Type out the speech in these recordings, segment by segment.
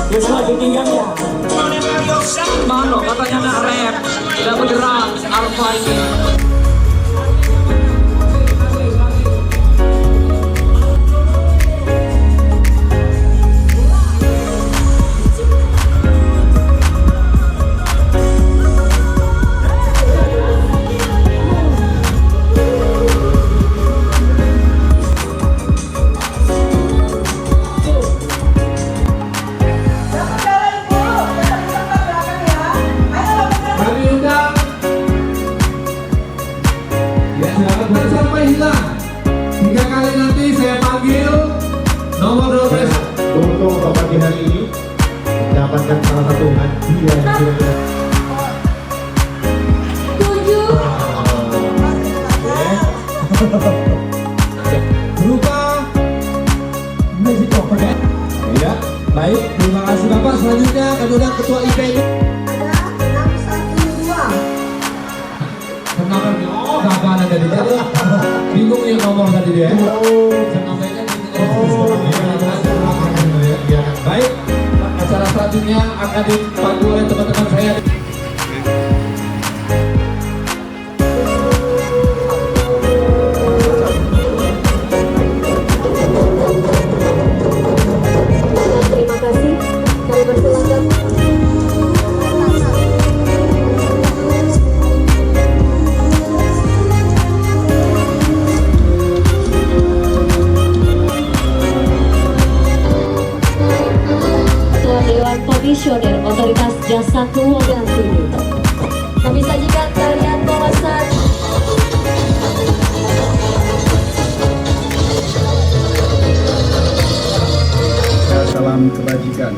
Biasa ditinggalnya. Mano katanya nak rap, tidak bergerak, Alfa ini. Nanti saya panggil nomor 12 untuk pagi hari ini mendapatkan salah satu hadiah yang kira-kira 7 berupa magic pakai ya. Baik, terima kasih Bapak. Selanjutnya kami undang Ketua IPB. Kenapa? Oh, Bapak ada di tadi. Bingung ya nomor tadi dia. Baik, acara selanjutnya akan dipandu oleh teman-teman saya. Terima kasih. Kami persilakan. Dewan Komisioner Otoritas Jasa Keuangan Sini. Kami sajikan tarian bawasan. Salam kebajikan.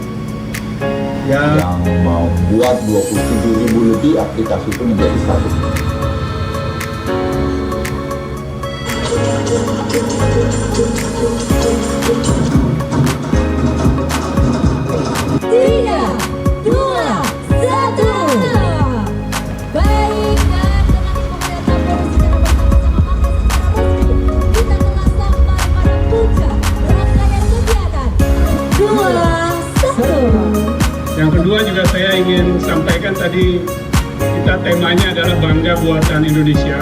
Yang mau buat 27.000 lebih aplikasi itu menjadi 100. Tiga, dua, satu. Baik, dan dengan pemerintah provinsi Jawa Barat bersama kami secara resmi, kita telah sampai pada puncak rangkaian kegiatan. 2, 1. Yang kedua juga saya ingin sampaikan tadi, kita temanya adalah Bangga Buatan Indonesia.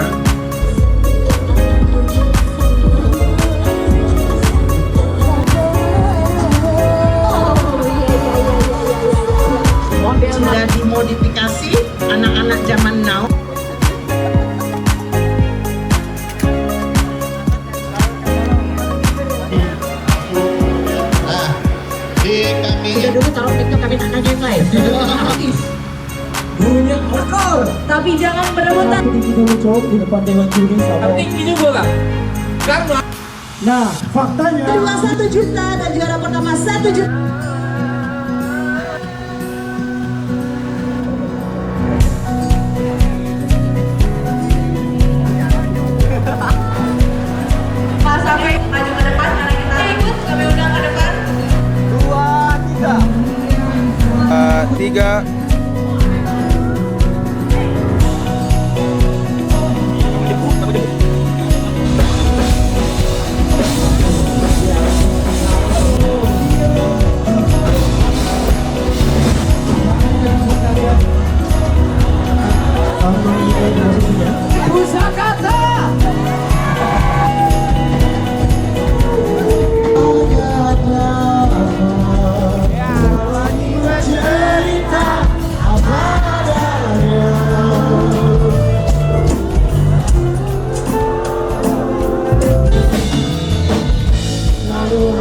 Sudah dimodifikasi anak-anak zaman now. Sudah dulu taruh TikTok kami tak kaget lain. Bunyinya rekor. Tapi jangan berebutan. Kita mencoba di depan Dewan Juri sama. Tinggi juga kan? Karena. Nah, faktanya. Kedua 1 juta dan juara pertama 1 juta. Sampai maju ke depan karena kita ikut kami undang ke depan. 3. Lalu